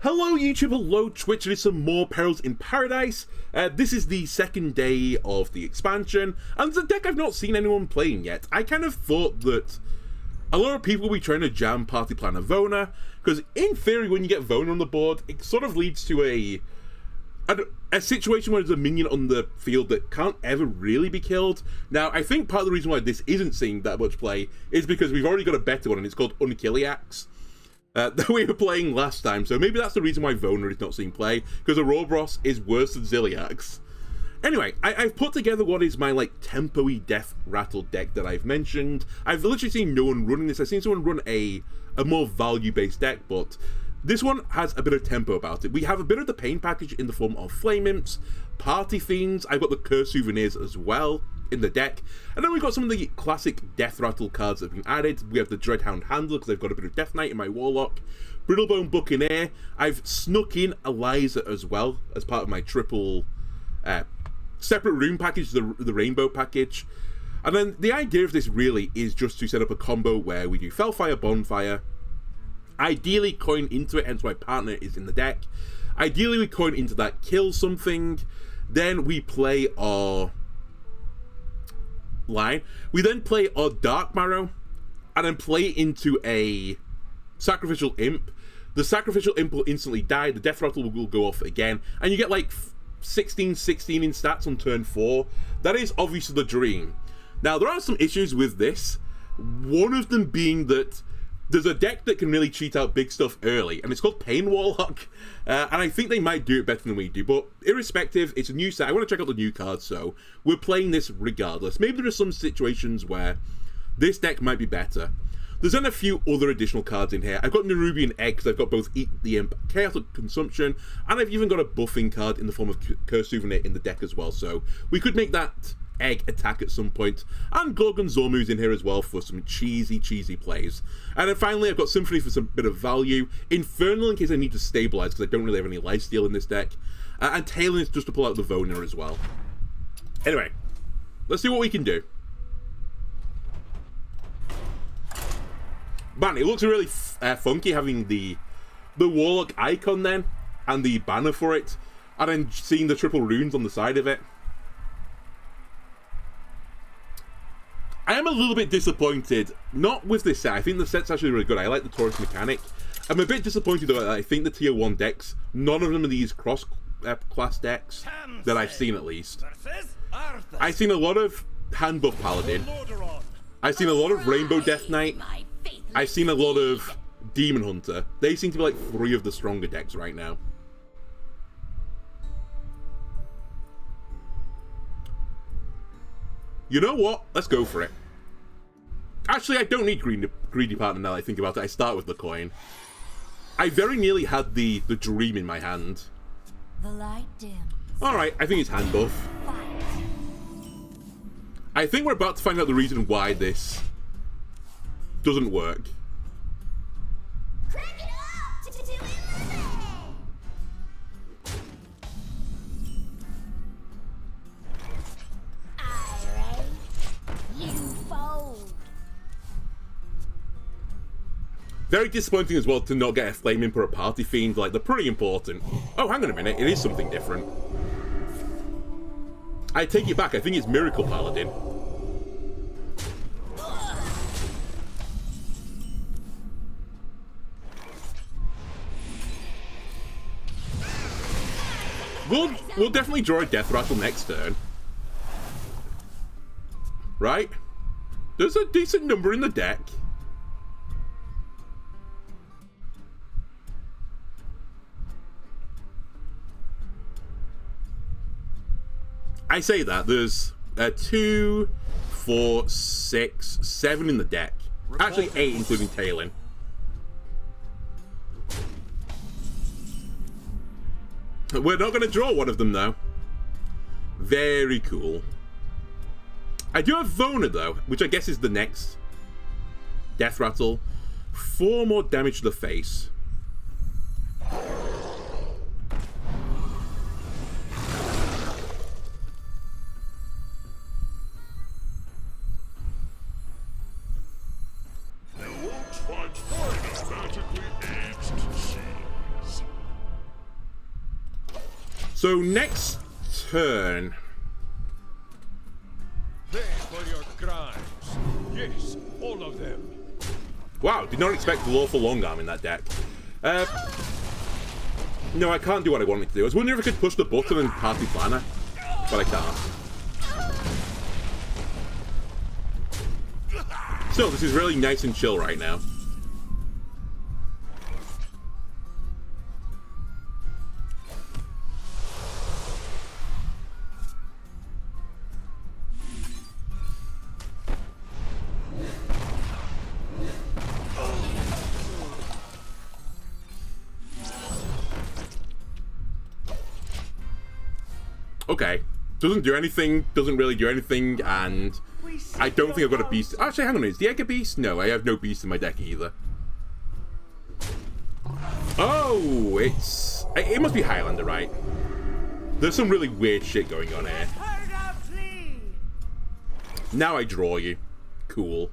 Hello YouTube, hello Twitch, it is some more Perils in Paradise. This is the second day of the expansion, and it's a deck I've not seen anyone playing yet. I kind of thought that a lot of people will be trying to jam Party Planner Vona, because in theory when you get Vona on the board, it sort of leads to a situation where there's a minion on the field that can't ever really be killed. Now, I think part of the reason why this isn't seeing that much play is because we've already got a better one, and it's called Unkilliax. That we were playing last time, so maybe that's the reason why Vona is not seeing play, because Ouroboros is worse than Zilliax. Anyway, I've put together what is my, tempo-y Deathrattle deck that I've mentioned. I've literally seen no one running this. I've seen someone run a more value-based deck, but this one has a bit of tempo about it. We have a bit of the pain package in the form of Flame Imps, Party Fiends, I've got the Curse Souvenirs as well in the deck, and then we've got some of the classic Deathrattle cards that have been added. We have the Dreadhound Handler, because I've got a bit of Death Knight in my Warlock, Brittlebone Buccaneer, I've snuck in Eliza as well, as part of my triple separate room package, the Rainbow package. And then the idea of this really is just to set up a combo where we do Felfire Bonfire, ideally coin into it, hence my partner is in the deck. Ideally we coin into that, kill something, then we play our line. We then play our Darkmarrow, and then play into a Sacrificial Imp. The Sacrificial Imp will instantly die, the Deathrattle will go off again, and you get 16/16 in stats on turn 4. That is obviously the dream. Now, there are some issues with this, one of them being that there's a deck that can really cheat out big stuff early, and it's called Pain Warlock, and I think they might do it better than we do, but irrespective, it's a new set. I want to check out the new cards, so we're playing this regardless. Maybe there are some situations where this deck might be better. There's then a few other additional cards in here. I've got Nerubian Egg, because I've got both Eat the Imp, Chaotic Consumption, and I've even got a buffing card in the form of Curse Souvenir in the deck as well, so we could make that egg attack at some point. And Gorgonzormu's in here as well for some cheesy plays. And then finally I've got Symphony for some bit of value, Infernal in case I need to stabilize, because I don't really have any lifesteal in this deck, and Taelan is just to pull out the Vona as well. Anyway, let's see what we can do. Man, it looks really funky having the Warlock icon then, and the banner for it, and then seeing the triple runes on the side of it. I am a little bit disappointed, not with this set. I think the set's actually really good. I like the Taurus mechanic. I'm a bit disappointed though that I think the tier 1 decks, none of them are these cross-class decks that I've seen at least. I've seen a lot of Hand Buff Paladin. I've seen a lot of Rainbow Death Knight. I've seen a lot of Demon Hunter. They seem to be 3 of the stronger decks right now. You know what? Let's go for it. Actually, I don't need Greedy Partner now that I think about it. I start with the coin. I very nearly had the Dream in my hand. The light dims. Alright, I think it's Hand Buff. I think we're about to find out the reason why this doesn't work. Crank it up to 11. Very disappointing as well to not get a Flame Imp or a Party Fiend. They're pretty important. Oh, hang on a minute. It is something different. I take it back. I think it's Miracle Paladin. We'll definitely draw a Deathrattle next turn. Right? There's a decent number in the deck. I say that, there's 2, 4, 6, 7 in the deck. Actually 8 including Taelan. We're not going to draw one of them though. Very cool. I do have Vona though, which I guess is the next Deathrattle. 4 more damage to the face. So next turn. Pay for your crimes. Yes, all of them. Wow, did not expect Lawful Long Arm in that deck. No, I can't do what I wanted to do. I was wondering if I could push the button and party planner, but I can't. Still, this is really nice and chill right now. Okay, doesn't do anything, doesn't really do anything, and I don't think I've got a beast. Actually, hang on, is the egg a beast? No, I have no beast in my deck either. Oh, it must be Highlander, right? There's some really weird shit going on here. Now I draw you. Cool.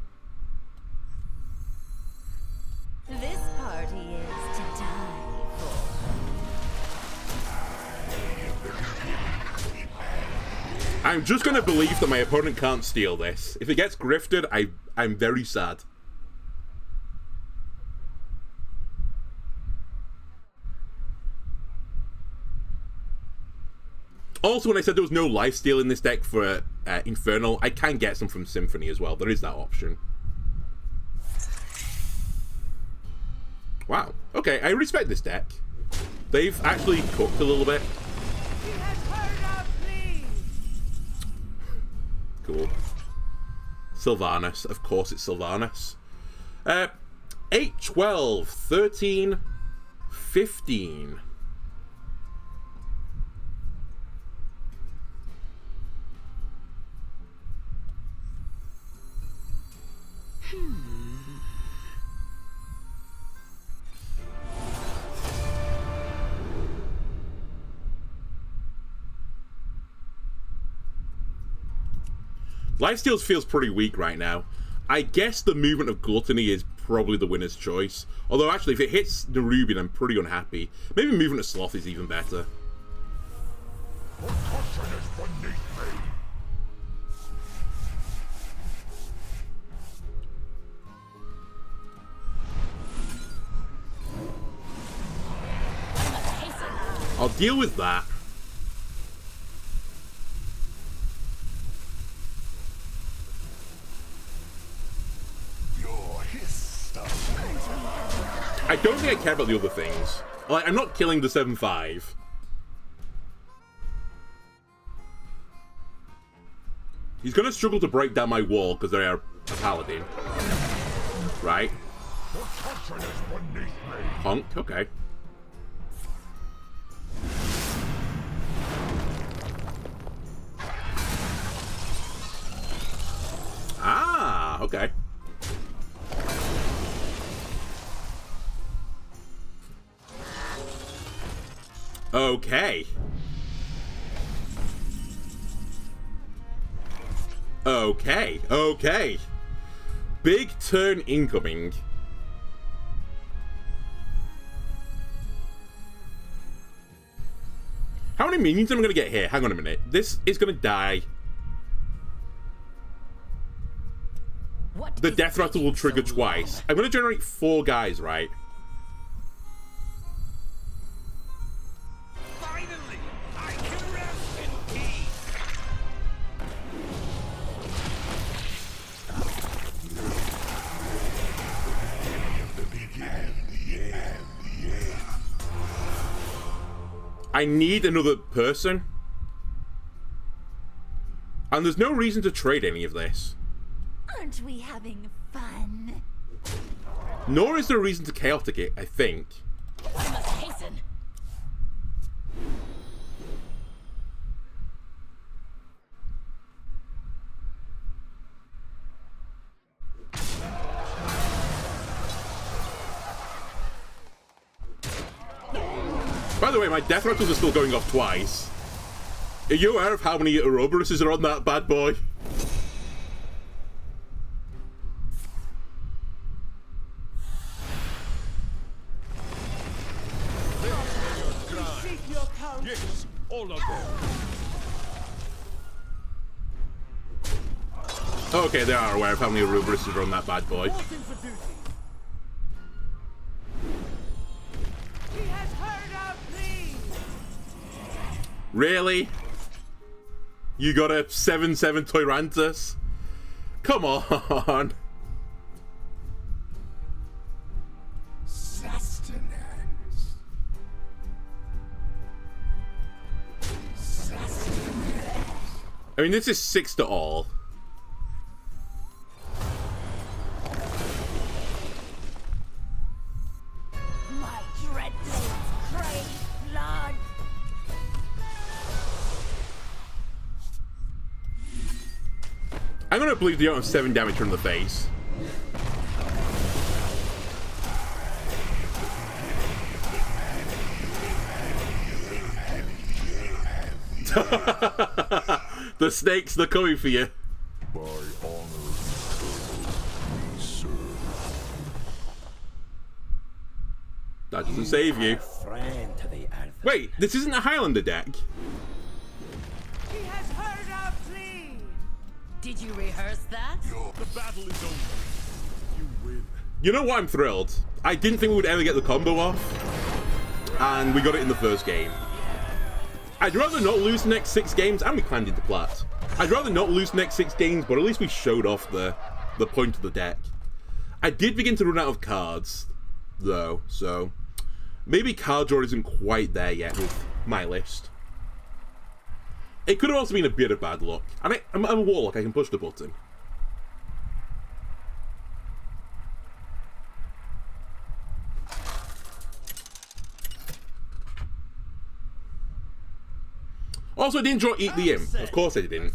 This party is to die for. I'm just gonna believe that my opponent can't steal this. If it gets grifted, I'm very sad. Also, when I said there was no lifesteal in this deck for Infernal, I can get some from Symphony as well. There is that option. Wow. Okay, I respect this deck. They've actually cooked a little bit. Cool. Sylvanas. Of course it's Sylvanas. 8, 12, 13, 15. Lifesteals feels pretty weak right now. I guess the movement of Gluttony is probably the winner's choice. Although actually, if it hits Nerubian, I'm pretty unhappy. Maybe movement of Sloth is even better. I'll deal with that. I don't think I care about the other things. Like, I'm not killing the 7/5. He's gonna struggle to break down my wall because they are a paladin. Right? Honk, okay. Ah, okay. Okay. Okay, okay. Big turn incoming. How many minions am I going to get here? Hang on a minute. This is going to die. The Deathrattle will trigger twice. I'm going to generate 4 guys, right? Finally, I can rest in peace. I need another person. And there's no reason to trade any of this. Aren't we having fun? Nor is there a reason to chaotic it, I think. I must hasten. By the way, my Deathrattles are still going off twice. Are you aware of how many Ouroboruses are on that bad boy? Yes, All of them. Okay, they are aware of how many Ouroboros are on that bad boy. Reporting for duty. He has heard our plea. Really? You got a 7/7 Tyrantus? Come on. Sustenance. I mean, this is 6 to all. My Dreadblades crave blood. I'm gonna believe they don't have 7 damage from the face. The snakes, they're coming for you. By honor, we serve. That doesn't save you. Friend to the earth. Wait, this isn't a Highlander deck. He has heard our plea. Did you rehearse that? The battle is over. You win. You know what? I'm thrilled. I didn't think we would ever get the combo off, and we got it in the first game. I'd rather not lose the next 6 games, and we climbed into plat. I'd rather not lose the next 6 games, but at least we showed off the point of the deck. I did begin to run out of cards, though, so maybe card draw isn't quite there yet with my list. It could have also been a bit of bad luck. And I'm a Warlock, I can push the button. Also, I didn't draw Eat the Imp. Of course I didn't.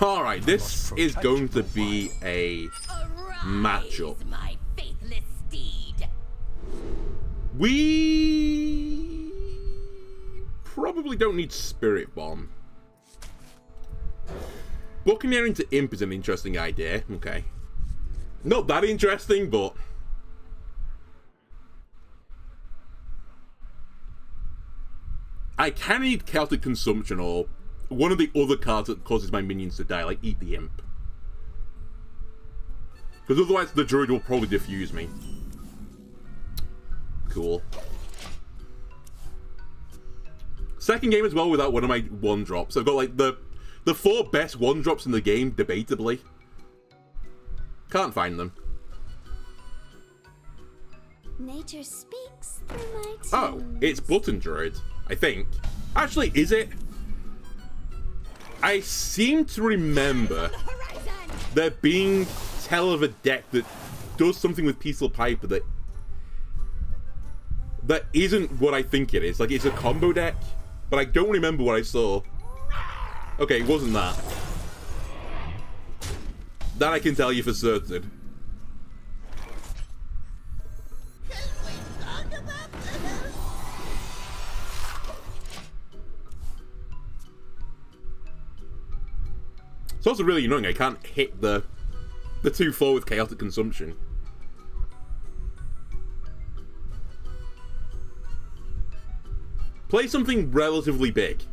Alright, this is going to be a matchup. My faithless steed. We probably don't need Spirit Bomb. Buccaneer into Imp is an interesting idea. Okay. Not that interesting, but I can need Chaotic Consumption or one of the other cards that causes my minions to die, like Eat the Imp. Because otherwise the Druid will probably defuse me. Cool. Second game as well without one of my 1-drops. I've got like the 4 best 1-drops in the game, debatably. Can't find them. Nature speaks through my tunes. Oh, it's Button Druid, I think. Actually, is it? I seem to remember there being tell of a deck that does something with Peaceful Piper that isn't what I think it is. Like, it's a combo deck, but I don't remember what I saw. Okay, it wasn't that. That I can tell you for certain. It's also really annoying, I can't hit the 2/4 with Chaotic Consumption. Play something relatively big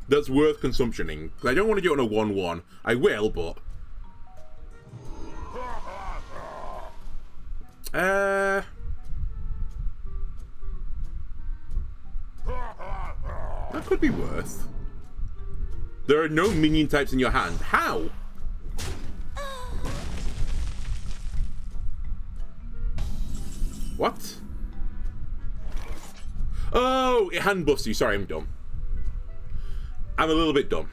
that's worth consumptioning. I don't want to do it on a 1/1. I will, but that could be worth. There are no minion types in your hand. How? What? Oh, it hand buffs you. Sorry, I'm dumb. I'm a little bit dumb.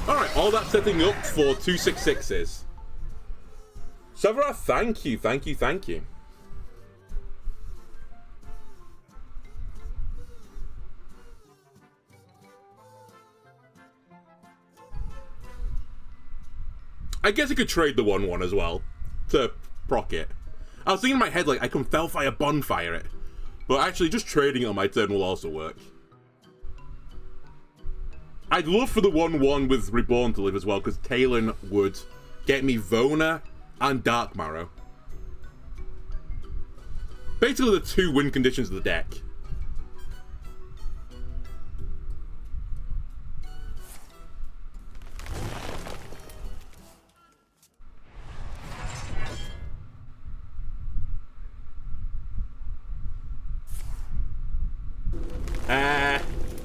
Alright, all that setting up for 2/6/6s. Severa, thank you, thank you, thank you. I guess I could trade the 1/1 as well to proc it. I was thinking in my head, like, I can Felfire Bonfire it. But actually, just trading it on my turn will also work. I'd love for the 1/1 with Reborn to live as well, because Taelan would get me Vona and Darkmarrow. Basically the 2 win conditions of the deck.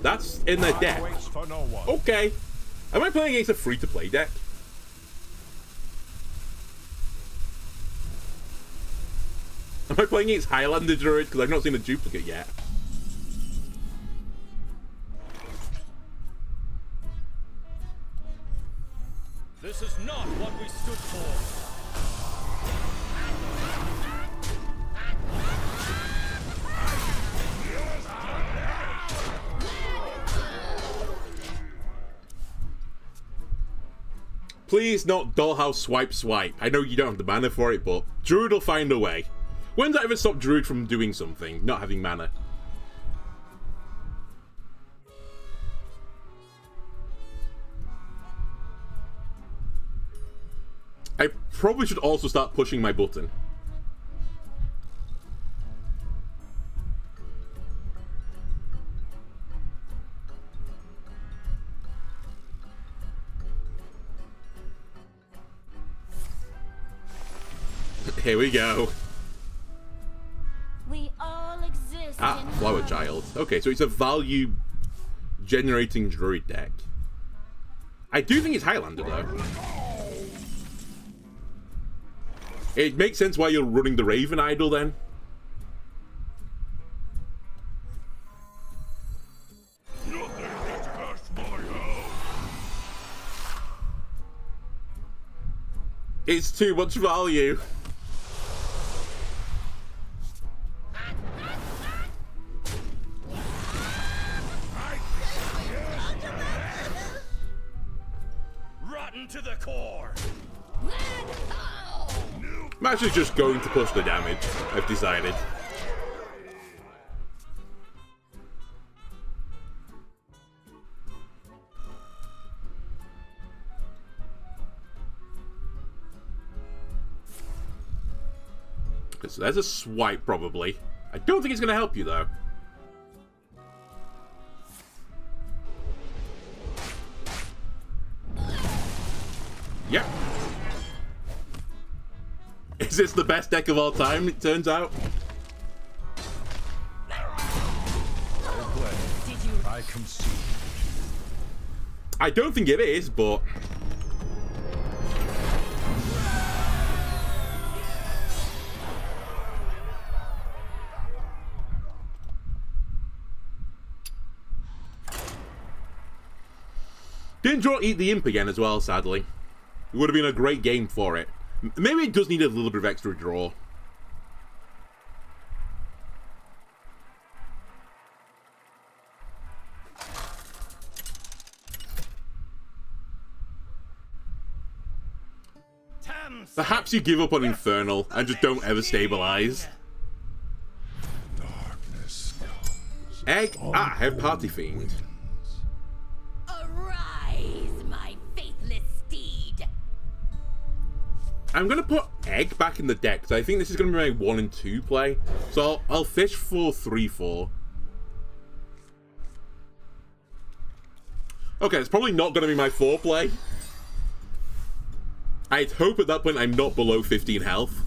That's in the deck. Okay. Am I playing against a free-to-play deck? Am I playing against Highlander Druid? Because I've not seen a duplicate yet. This is not what we stood for. Please not Dollhouse Swipe Swipe. I know you don't have the mana for it, but Druid will find a way. When's that ever stopped Druid from doing something, not having mana? I probably should also start pushing my button. Here we go. We all exist in Flower Child. Okay, so it's a value generating druid deck. I do think it's Highlander though. It makes sense why you're running the Raven Idol then. It's too much value. Rotten to the core. I'm actually just going to push the damage, I've decided. So there's a swipe, probably. I don't think it's going to help you, though. Yep. Is this the best deck of all time, it turns out? I concede. I don't think it is, but... Didn't draw Eat the Imp again as well, sadly. It would have been a great game for it. Maybe it does need a little bit of extra draw. Perhaps you give up on Infernal and just don't ever stabilize. Egg? Ah, I have Party Fiend. Arise, my faithless steed. I'm going to put Egg back in the deck, because I think this is going to be my 1 and 2 play. So I'll fish for 3-4. Okay, it's probably not going to be my 4 play. I'd hope at that point I'm not below 15 health.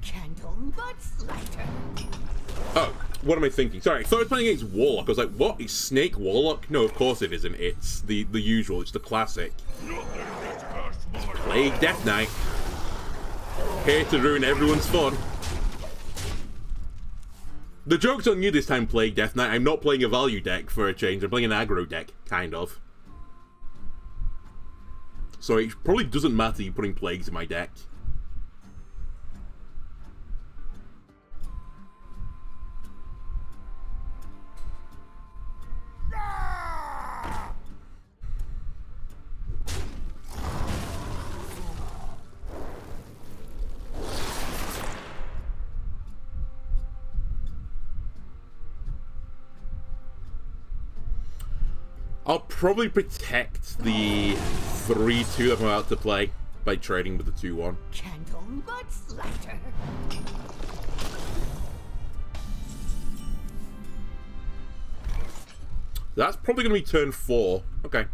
Candle butts lighter. Oh, what am I thinking? Sorry, I thought I was playing against Warlock. I was like, what? Is Snake Warlock? No, of course it isn't. It's the usual. It's the classic. It's Plague Death Knight. Here to ruin everyone's fun. The joke's on you this time, Plague Death Knight. I'm not playing a value deck for a change. I'm playing an aggro deck, kind of. so it probably doesn't matter you putting plagues in my deck. I'll probably protect the 3-2 that I'm about to play by trading with the 2-1. Candle much lighter. That's probably going to be turn 4. Okay.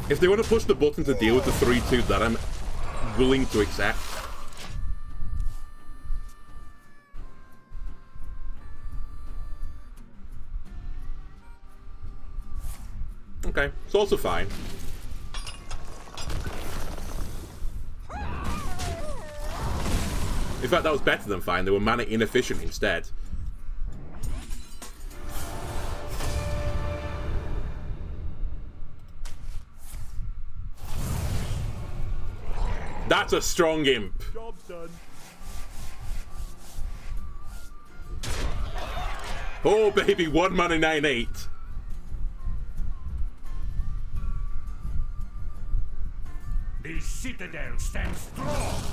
If they want to push the button to deal with the 3-2, that I'm willing to accept. Okay, it's also fine. In fact, that was better than fine. They were mana inefficient instead. That's a strong imp. Job done. Oh, baby, 1 mana 9/8. The citadel stands strong.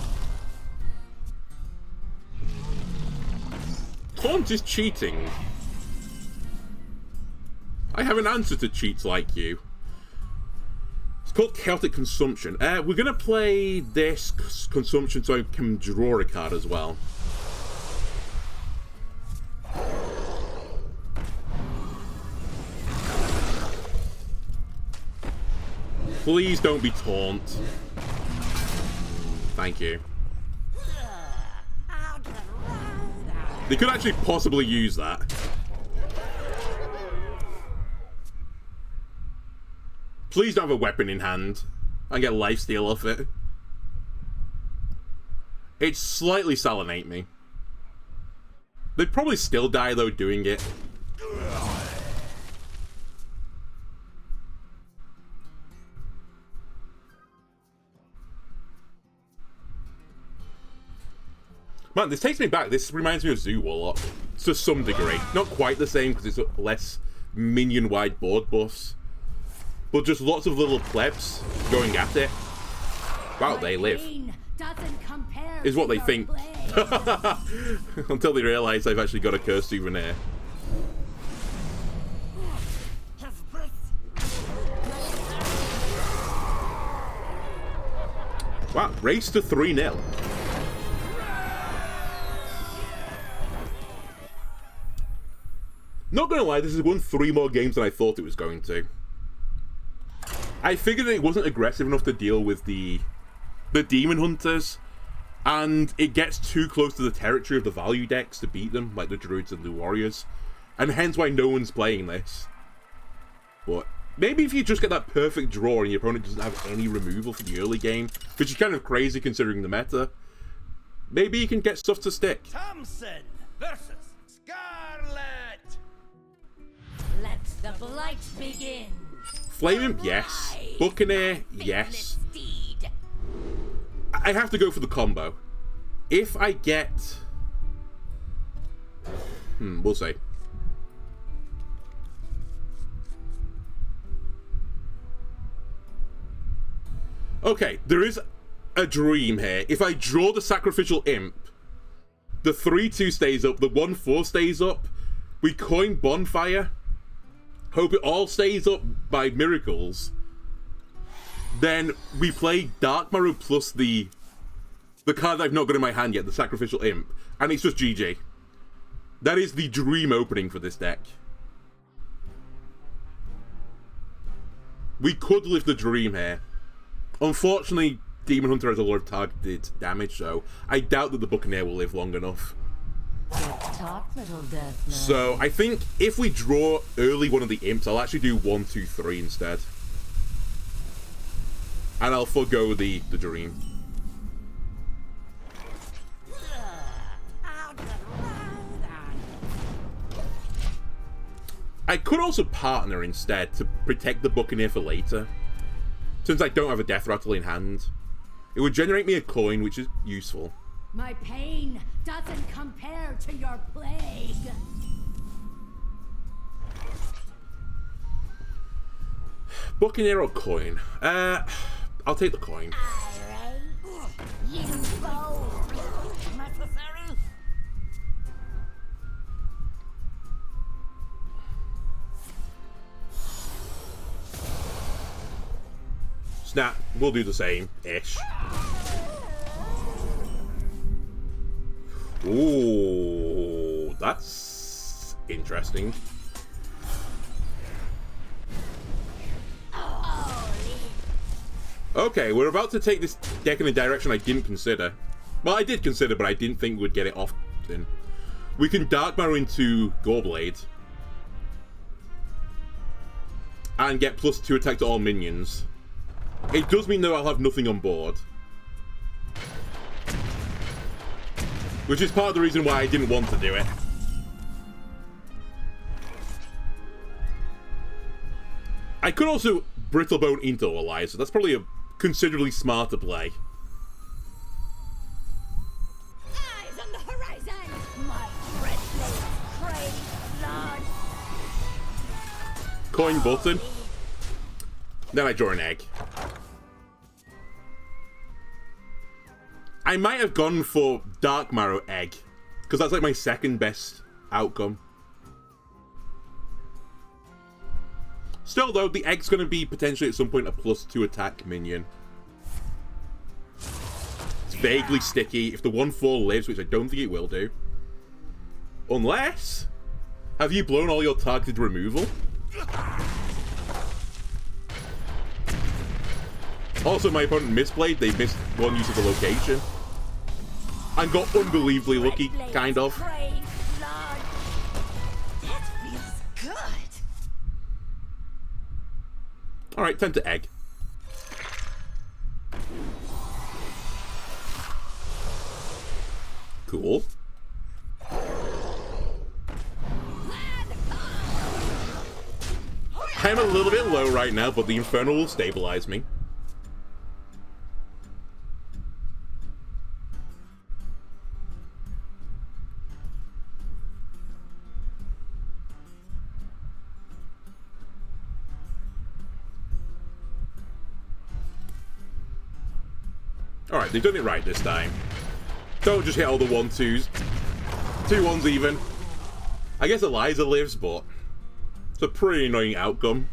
Taunt is cheating. I have an answer to cheats like you. It's called Chaotic Consumption. We're going to play this consumption so I can draw a card as well. Please don't be taunt. Thank you. They could actually possibly use that. Please don't have a weapon in hand and get lifesteal off it. It's slightly salinate me. They'd probably still die though doing it. Man, this takes me back. This reminds me of Zoo Warlock to some degree. Not quite the same because it's less minion-wide board buffs. But just lots of little plebs going at it. Wow, they live. Is what they think. Until they realise I've actually got a cursed souvenir. Wow, race to 3-0. Not gonna lie, this has won 3 more games than I thought it was going to. I figured it wasn't aggressive enough to deal with the Demon Hunters, and it gets too close to the territory of the value decks to beat them, like the Druids and the Warriors, and hence why no one's playing this. But maybe if you just get that perfect draw and your opponent doesn't have any removal for the early game, which is kind of crazy considering the meta, maybe you can get stuff to stick. Thompson versus Scarlet. Let the blight begin. Flame Imp, yes. Buccaneer, yes. I have to go for the combo. If I get... we'll see. Okay, there is a dream here. If I draw the Sacrificial Imp, the 3-2 stays up, the 1-4 stays up, we coin Bonfire, hope it all stays up by miracles, then we play Darkmarrow plus the card I've not got in my hand yet, the Sacrificial Imp, and it's just GG. That is the dream opening for this deck. We could live the dream here. Unfortunately, Demon Hunter has a lot of targeted damage, so I doubt that the Buccaneer will live long enough. So I think if we draw early one of the imps, I'll actually do 1, 2, 3 instead. And I'll forgo the dream. I could also partner instead to protect the Buccaneer for later, since I don't have a Deathrattle in hand. It would generate me a coin, which is useful. My pain doesn't compare to your plague. Buccaneer or coin? I'll take the coin. You go. Necessary. Snap, we'll do the same-ish. Ooh, that's interesting. Okay, we're about to take this deck in a direction I didn't consider. Well, I did consider, but I didn't think we'd get it often. We can Darkmarrow into Goreblade. And get +2 attack to all minions. It does mean though I'll have nothing on board. Which is part of the reason why I didn't want to do it. I could also Brittlebone into Eliza. That's probably a considerably smarter play. Eyes on the horizon! My red blades crave blood! Coin button. Then I draw an egg. I might have gone for Darkmarrow egg, because that's like my second best outcome. Still though, the egg's going to be potentially at some point a +2 attack minion. It's vaguely sticky. If the 1/4 lives, which I don't think it will do. Unless... Have you blown all your targeted removal? Also, my opponent misplayed. They missed one use of the location. And got unbelievably lucky, kind of. That feels good! Alright, time to egg. Cool. I'm a little bit low right now, but the Infernal will stabilize me. Alright, they've done it right this time. Don't just hit all the 1-2s. 2 1s even. I guess Eliza lives, but it's a pretty annoying outcome.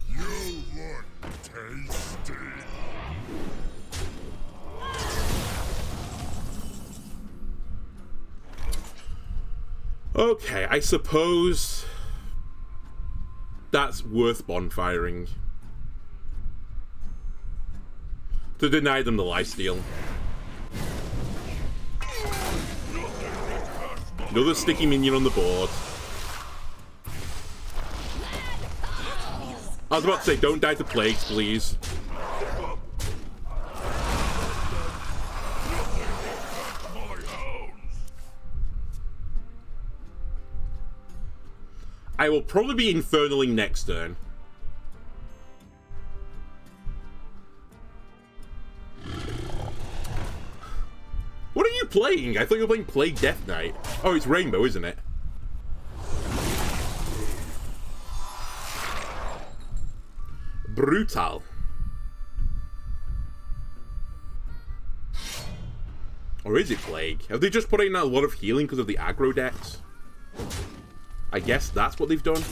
You look tasty. Okay, I suppose that's worth bonfiring. To deny them the lifesteal. Another sticky minion on the board. I was about to say, don't die to plagues, please. I will probably be Infernaling next turn. What are you playing? I thought you were playing Plague Death Knight. Oh, it's Rainbow, isn't it? Brutal. Or is it Plague? Have they just put in a lot of healing because of the aggro decks? I guess that's what they've done.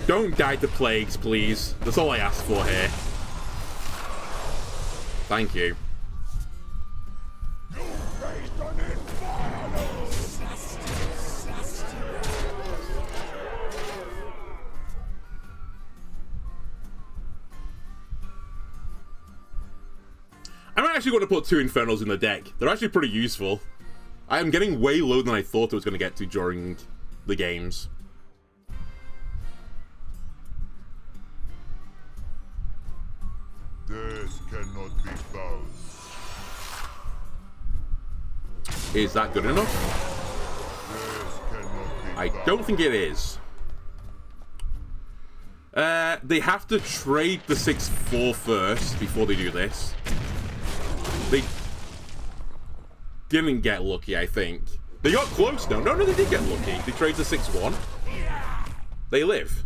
Don't die to plagues, please. That's all I asked for here. Thank you. I'm actually going to put 2 Infernals in the deck. They're actually pretty useful. I am getting way lower than I thought I was going to get to during the games. Death cannot be bound. Is that good enough? Death cannot be I bound. don't think it is. They have to trade the 6/4 first before they do this. They didn't get lucky, I think. They got close, though. No, they did get lucky. They trade the 6/1. They live.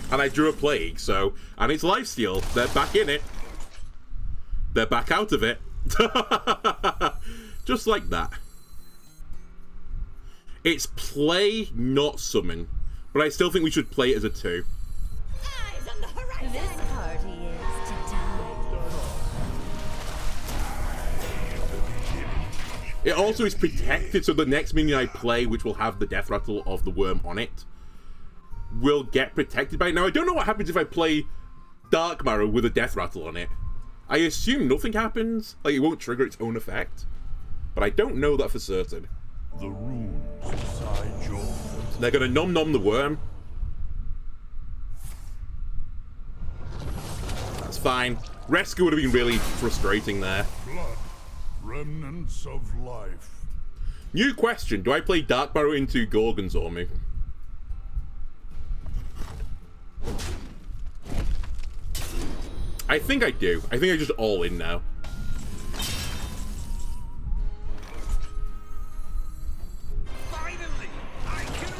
And I drew a Plague, so... And it's Lifesteal. They're back in it. They're back out of it. Just like that. It's play, not summon. But I still think we should play it as a 2. Eyes on the horizon. This party is to die. It also is protected, so the next minion I play, which will have the Deathrattle of the Worm on it, will get protected by it. Now, I don't know what happens if I play Darkmarrow with a Deathrattle on it. I assume nothing happens. Like, it won't trigger its own effect. But I don't know that for certain. The runes inside your foot. They're gonna nom the worm. That's fine. Rescue would have been really frustrating there. Blood. Remnants of life. New question. Do I play Darkmarrow into Gorgonzormu? I think I do. I think I just all in now. Finally, I can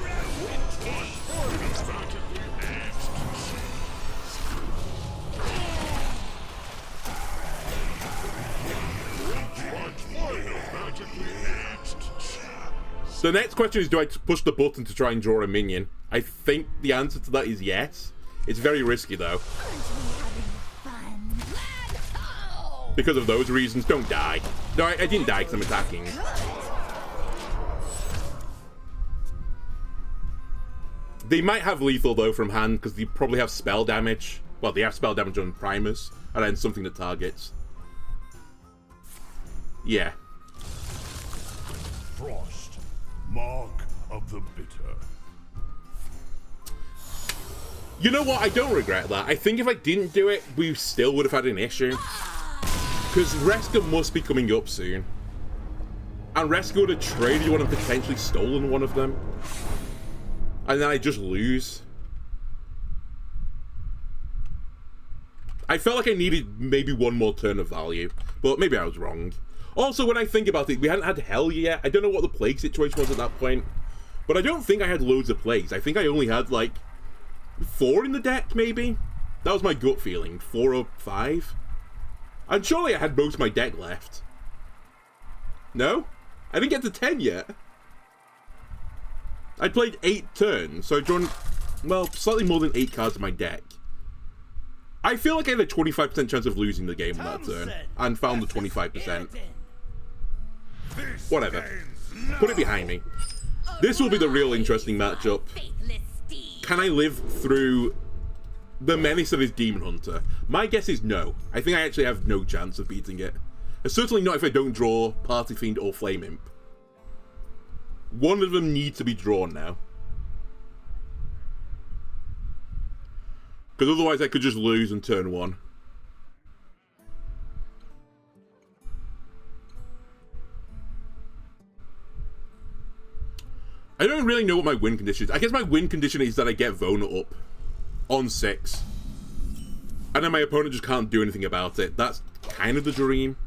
The next question is, do I push the button to try and draw a minion? I think the answer to that is yes. It's very risky though. Because of those reasons, don't die. No, I didn't die because I'm attacking. They might have lethal though from hand because they probably have spell damage. Well, they have spell damage on Primus and then something that targets. Yeah. Frost, mark of the bitter. You know what? I don't regret that. I think if I didn't do it, we still would have had an issue. Because Reska must be coming up soon. And Reska would have traded one and potentially stolen one of them. And then I just lose. I felt like I needed maybe one more turn of value. But maybe I was wrong. Also, when I think about it, we hadn't had Hell yet. I don't know what the plague situation was at that point. But I don't think I had loads of plagues. I think I only had like 4 in the deck, maybe? That was my gut feeling. 4 or 5? And surely I had most of my deck left. No? I didn't get to 10 yet. I played 8 turns, so I'd drawn, well, slightly more than 8 cards in my deck. I feel like I had a 25% chance of losing the game on that turn, and found the 25%. Whatever. Put it behind me. This will be the real interesting matchup. Can I live through the menace of his Demon Hunter? My guess is no. I think I actually have no chance of beating it. Certainly not if I don't draw Party Fiend or Flame Imp. One of them needs to be drawn now. Because otherwise I could just lose on turn 1. I don't really know what my win condition is. I guess my win condition is that I get Vona up on 6. And then my opponent just can't do anything about it. That's kind of the dream.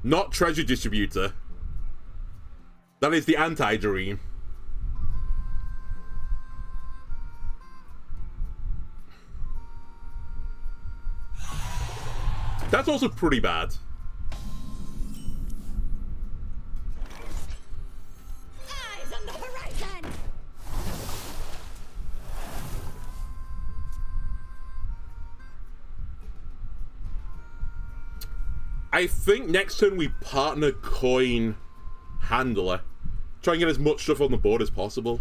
Not Treasure Distributor. That is the anti-dream. That's also pretty bad. Eyes on the horizon. I think next turn we partner coin Handler. Try and get as much stuff on the board as possible.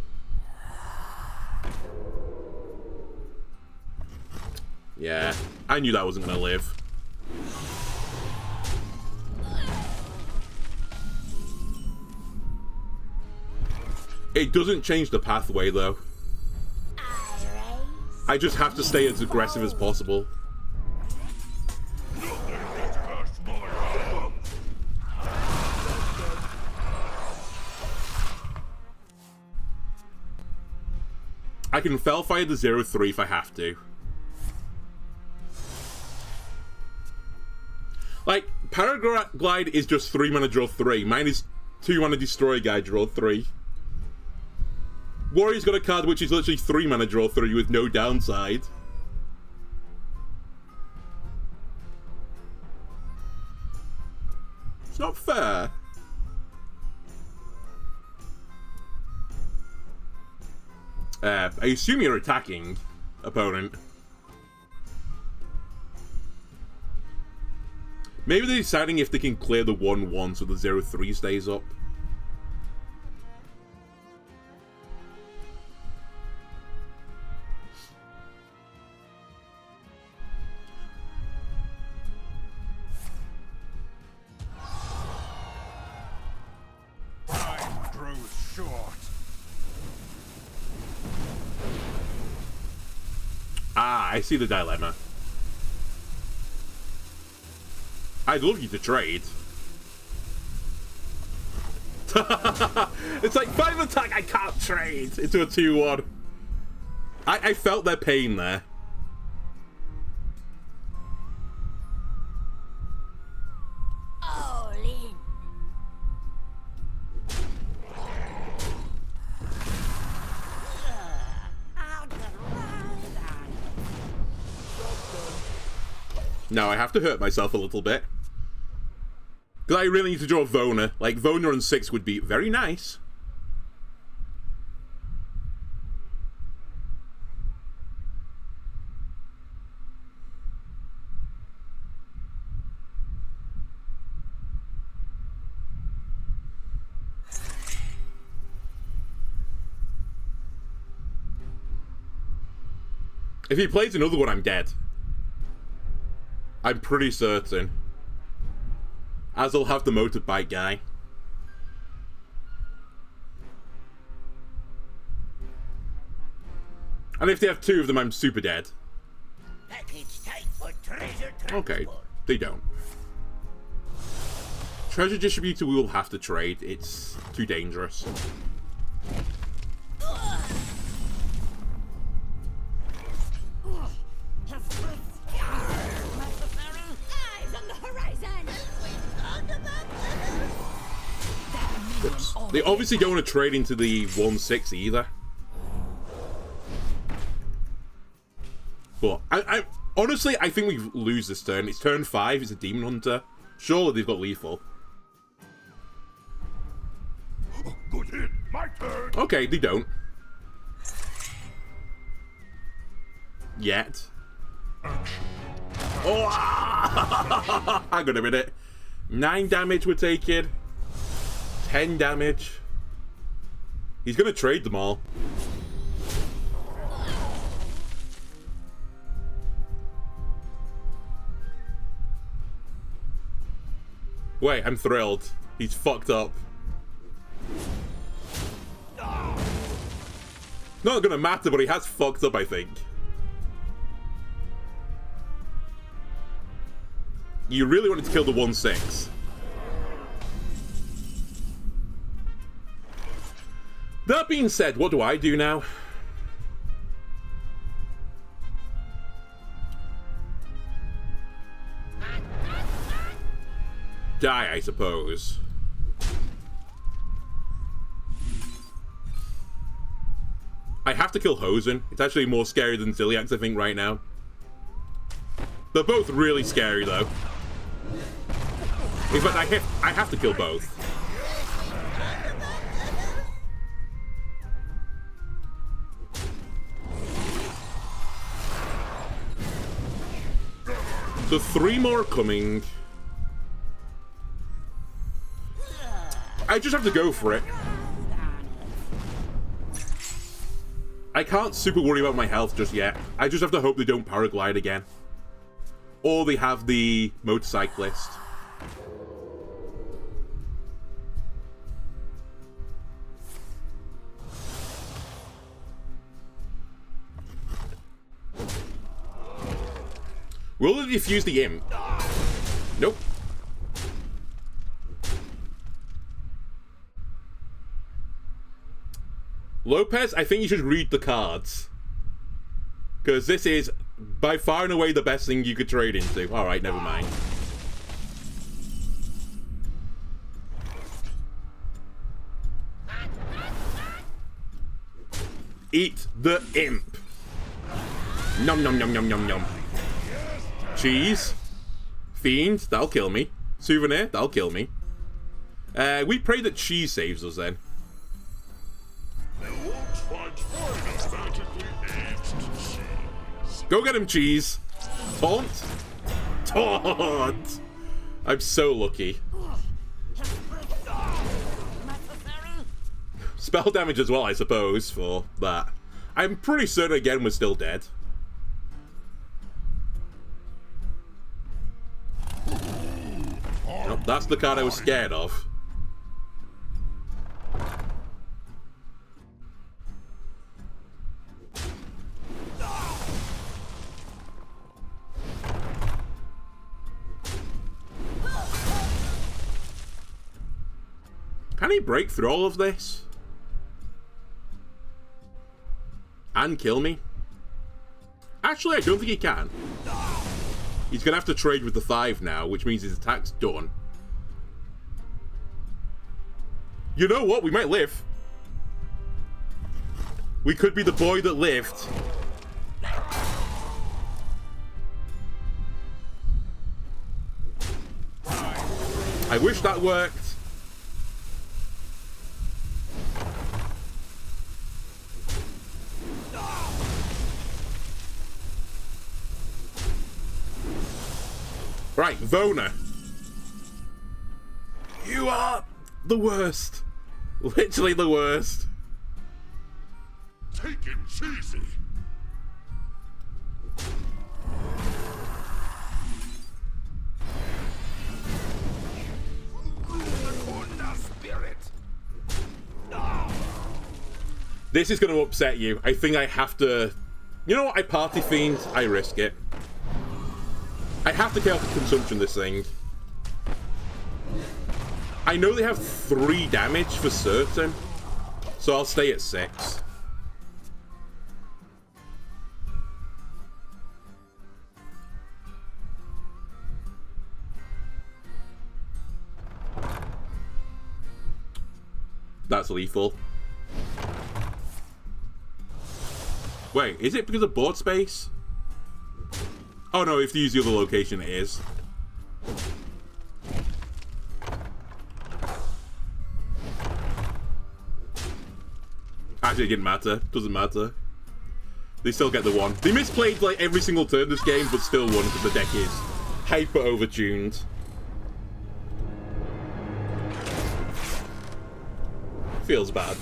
Yeah, I knew that wasn't going to live. It doesn't change the pathway, though. I just have to stay as aggressive as possible. I can Felfire the 0-3 if I have to. Like, Paraglide is just 3 mana draw 3. Mine is 2 mana destroy guy draw 3. Warrior's got a card which is literally 3 mana draw 3 with no downside. It's not fair. I assume you're attacking, opponent. Maybe they're deciding if they can clear the 1-1 so the 0-3 stays up. Time grows short. Ah, I see the dilemma. I'd love you to trade. It's like 5 attack, I can't trade into a 2-1. I felt their pain there. All in. No, I have to hurt myself a little bit. Because I really need to draw Vona. Like, Vona on 6 would be very nice. If he plays another one, I'm dead. I'm pretty certain. As I'll have the motorbike guy. And if they have 2 of them, I'm super dead. Package tight for treasure transport. Okay, they don't. Treasure Distributor we will have to trade. It's too dangerous. Eyes on the horizon. Oops. They obviously don't want to trade into the 1-6 either. But I honestly, I think we lose this turn. It's turn 5. It's a Demon Hunter. Surely they've got lethal. Good hit. My turn. Okay, they don't. Yet. Oh! Hang on a minute. 9 damage we're taking. 10 damage. He's gonna trade them all. Wait, I'm thrilled. He's fucked up. Not gonna matter, but he has fucked up, I think. You really wanted to kill the 1-6. That being said, what do I do now? Die, I suppose. I have to kill Hosen. It's actually more scary than Ziliax, I think, right now. They're both really scary, though. In fact, I have to kill both. So 3 more coming. I just have to go for it. I can't super worry about my health just yet. I just have to hope they don't paraglide again. Or they have the motorcyclist. Will it defuse the imp? Nope. Lopez, I think you should read the cards. Because this is by far and away the best thing you could trade into. Alright, never mind. Eat the imp. Nom nom nom nom nom nom. Cheese. Fiend, that'll kill me. Souvenir, that'll kill me. We pray that cheese saves us then. Go get him, cheese. Taunt. Taunt. I'm so lucky. Spell damage as well, I suppose, for that. I'm pretty certain again we're still dead. Nope, that's the card I was scared of. Can he break through all of this? And kill me? Actually, I don't think he can. He's going to have to trade with the 5 now, which means his attack's done. You know what? We might live. We could be the boy that lived. I wish that worked. Right, Vona. You are the worst. Literally the worst. Take it cheesy. This is going to upset you. I think I have to... You know what? I party Fiend. I risk it. I have to chaotic consumption this thing. I know they have 3 damage for certain, so I'll stay at 6. That's lethal. Wait, is it because of board space? Oh no, if you use the other location, it is. Actually, it didn't matter. Doesn't matter. They still get the 1. They misplayed like every single turn this game, but still won because the deck is hyper overtuned. Feels bad.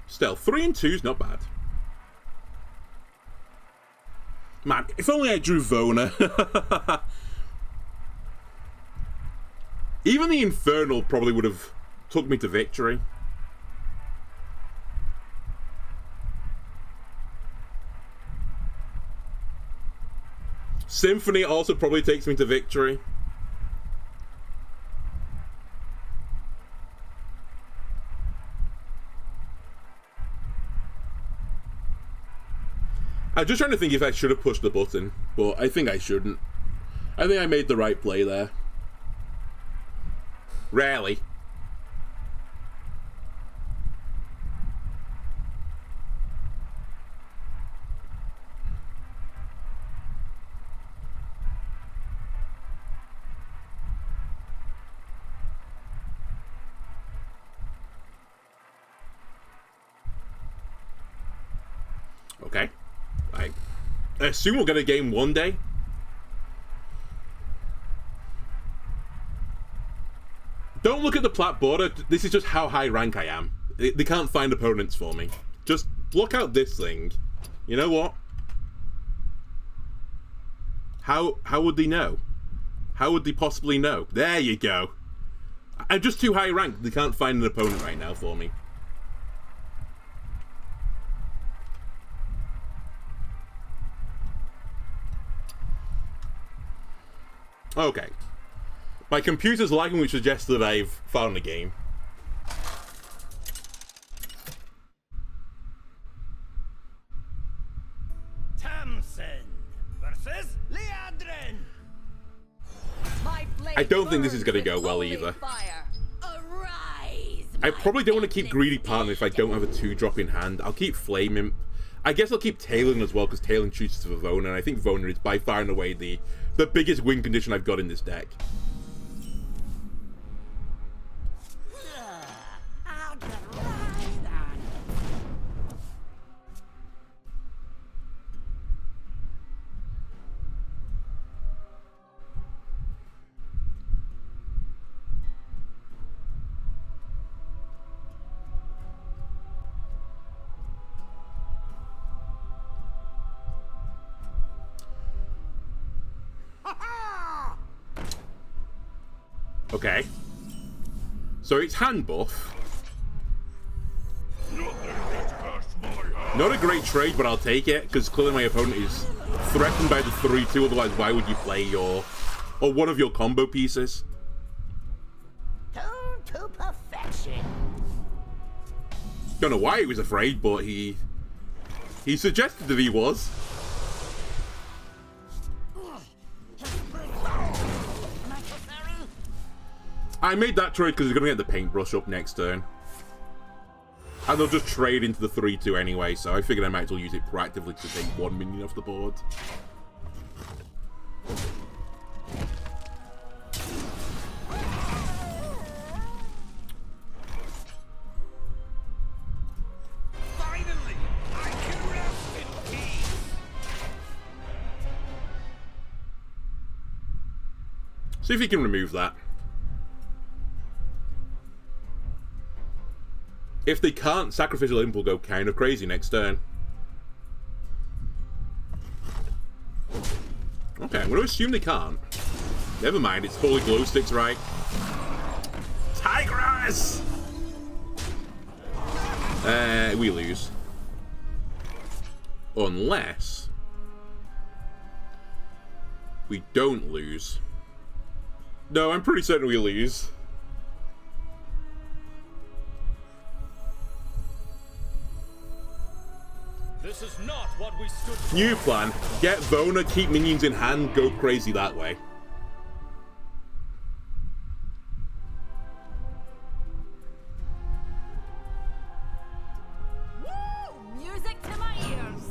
Still, 3 and 2 is not bad. Man, if only I drew Vona. Even the Infernal probably would have took me to victory. Symphony also probably takes me to victory. I'm just trying to think if I should have pushed the button, but I think I shouldn't. I think I made the right play there. Rarely. Okay. I assume we'll get a game one day. Don't look at the plat border. This is just how high rank I am. They can't find opponents for me. Just block out this thing. You know what? How would they know? How would they possibly know? There you go. I'm just too high ranked. They can't find an opponent right now for me. Okay. My computer's lagging, which suggests that I've found the game. Tamsin versus Liadrin. I don't think this is going to go well either. I probably don't want to keep Greedy Partner if I don't have a 2-drop in hand. I'll keep Flame Imp. I guess I'll keep Taelan as well, because Taelan chooses to Vona, and I think Vona is by far and away the biggest win condition I've got in this deck. Okay. So it's hand buff. Not a great trade, but I'll take it, because clearly my opponent is threatened by the 3-2, otherwise why would you play your... or one of your combo pieces? Tuned to perfection. Don't know why he was afraid, but he suggested that he was. I made that trade because he's going to get the paintbrush up next turn. And they'll just trade into the 3-2 anyway, so I figured I might as well use it proactively to take 1 minion off the board. Finally, I can rest in peace. See if you can remove that. If they can't, Sacrificial Imp will go kind of crazy next turn. Okay, I'm going to assume they can't. Never mind, it's Holy Glow Sticks, right? Tigress! We lose. Unless... we don't lose. No, I'm pretty certain we lose. This is not what we stood for. New plan. Get Vona, keep minions in hand, go crazy that way. Woo! Music to my ears.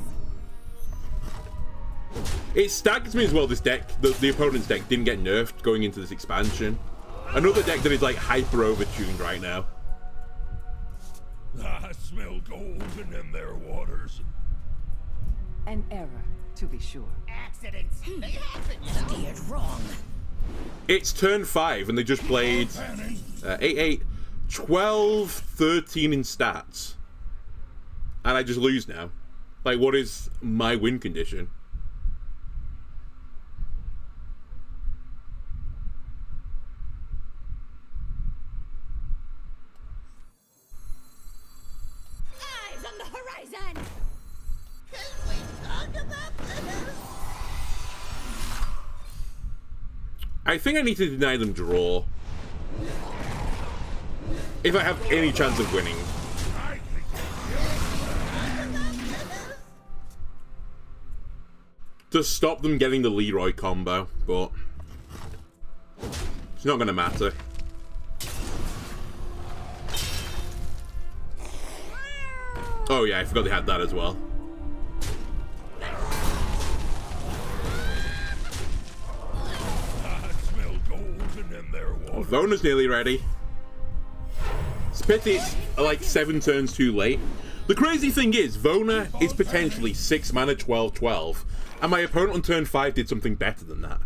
It staggers me as well, this deck, the opponent's deck didn't get nerfed going into this expansion. Another deck that is like hyper overtuned right now. I smell gold in them there waters. An error, to be sure. Accidents. They happen, you know. Steered wrong. It's turn 5 and they just played 8, 12, 13 in stats. And I just lose now. Like, what is my win condition? Eyes on the horizon. Can we talk about this? I think I need to deny them draw. If I have any chance of winning. To stop them getting the Leroy combo, but it's not going to matter. Oh yeah, I forgot they had that as well. Oh, Vona's nearly ready. It's a pity it's like 7 turns too late. The crazy thing is, Vona is potentially 6 mana 12/12, and my opponent on turn 5 did something better than that.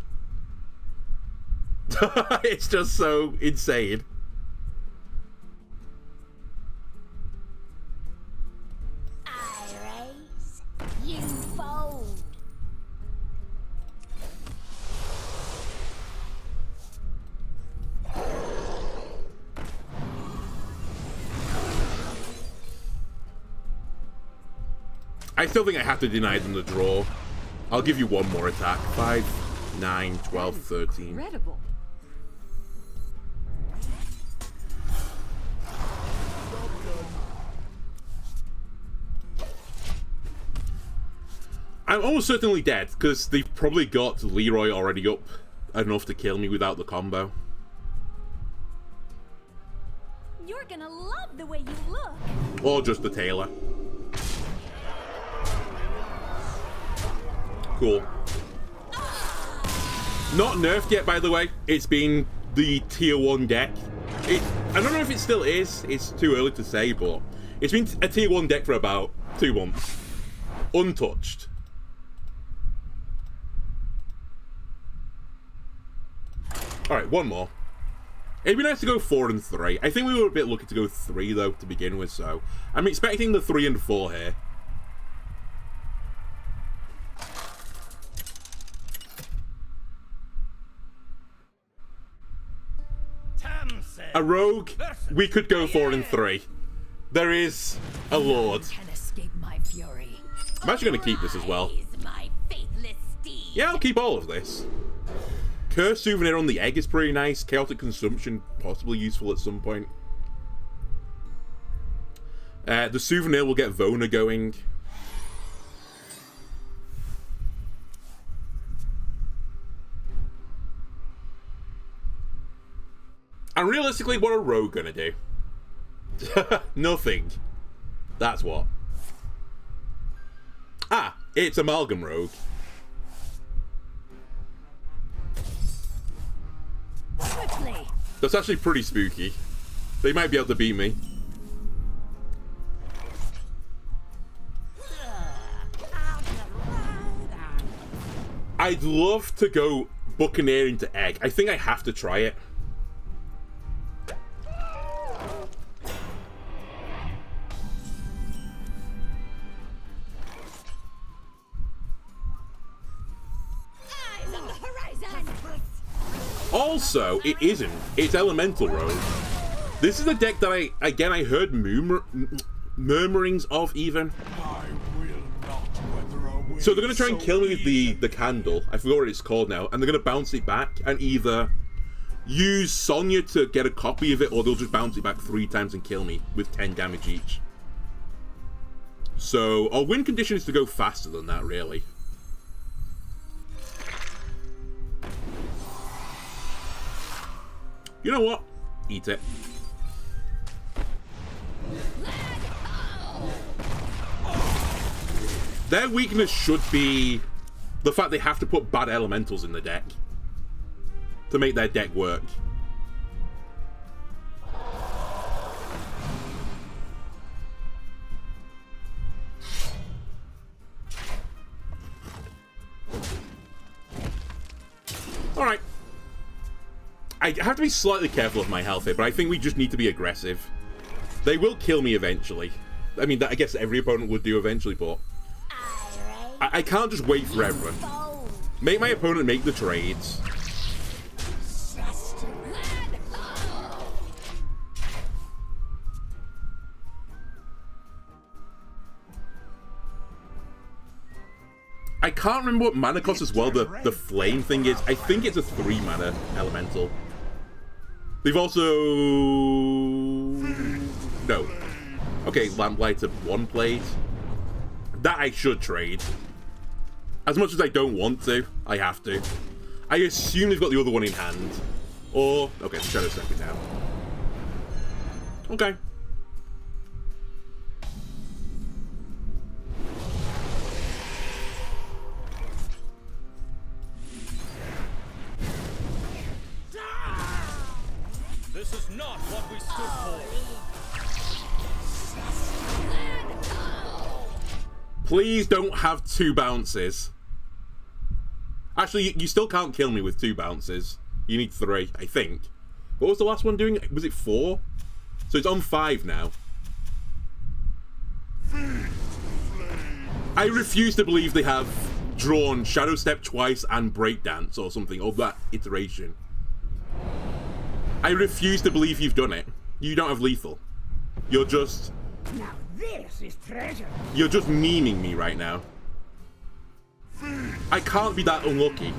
It's just so insane. I still think I have to deny them the draw. I'll give you one more attack. 5, 9, 12, 13. Incredible. I'm almost certainly dead, because they've probably got Leroy already up enough to kill me without the combo. You're gonna love the way you look. Or just the Taylor. Cool. Not nerfed yet, by the way. It's been the tier 1 deck. I don't know if it still is. It's too early to say, but it's been a tier 1 deck for about 2 months. Untouched. Alright, one more. It'd be nice to go 4 and 3. I think we were a bit lucky to go 3, though, to begin with, so I'm expecting the 3 and 4 here. A rogue, we could go 4 and 3. There is a lord. Can escape my fury. I'm actually going to keep this as well. My faithless steed. Yeah, I'll keep all of this. Curse Souvenir on the egg is pretty nice. Chaotic Consumption, possibly useful at some point. The Souvenir will get Vona going. And realistically, what are Rogue gonna do? Nothing. That's what. Ah, it's Amalgam Rogue. Swiftly. That's actually pretty spooky. They might be able to beat me. I'd love to go Buccaneer into Egg. I think I have to try it. Also, it isn't. It's Elemental Rogue. This is a deck that I heard murmurings of even. So they're going to try and kill me with the candle. I forgot what it's called now. And they're going to bounce it back and either use Sonya to get a copy of it, or they'll just bounce it back 3 times and kill me with 10 damage each. So our win condition is to go faster than that, really. You know what? Eat it. Their weakness should be the fact they have to put bad elementals in the deck to make their deck work. Alright. I have to be slightly careful of my health here, but I think we just need to be aggressive. They will kill me eventually. I mean, I guess every opponent would do eventually, but I can't just wait forever. Make my opponent make the trades. I can't remember what mana cost as well the flame thing is. I think it's a 3 mana elemental. They've also... No. Okay, Lamplight's a 1 plate. That I should trade. As much as I don't want to, I have to. I assume they've got the other one in hand. Or... Okay, Shadow Step it now. Okay. This is not what we stood for. Please don't have 2 bounces. Actually, you still can't kill me with 2 bounces. You need 3, I think. What was the last one doing? Was it 4? So it's on 5 now. I refuse to believe they have drawn Shadow Step twice and Breakdance or something, or that iteration. I refuse to believe you've done it. You don't have lethal. You're just This is treasure. You're just memeing me right now. I can't be that unlucky.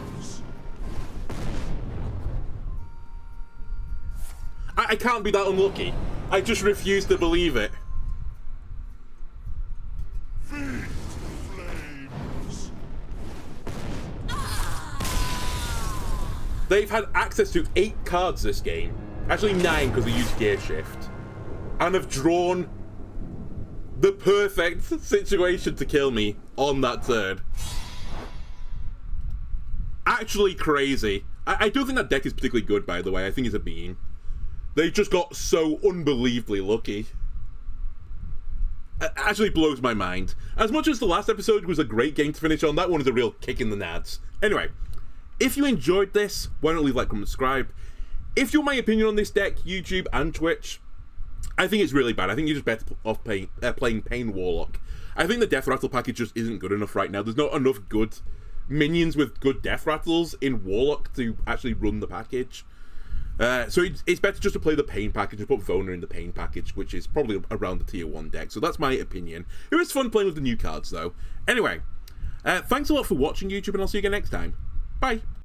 I can't be that unlucky. I just refuse to believe it. They've had access to 8 cards this game. Actually 9 because they used Gear Shift. And have drawn the perfect situation to kill me on that turn. Actually crazy. I don't think that deck is particularly good, by the way. I think it's a bean. They just got so unbelievably lucky. It actually blows my mind. As much as the last episode was a great game to finish on, that one is a real kick in the nads. Anyway, if you enjoyed this, why not leave a like, comment, subscribe. If you want my opinion on this deck, YouTube and Twitch, I think it's really bad. I think you're just better off playing Pain Warlock. I think the Deathrattle package just isn't good enough right now. There's not enough good minions with good Deathrattles in Warlock to actually run the package. So it's better just to play the Pain package and put Vona in the Pain package, which is probably around the tier 1 deck. So that's my opinion. It was fun playing with the new cards, though. Anyway, thanks a lot for watching, YouTube, and I'll see you again next time. Bye.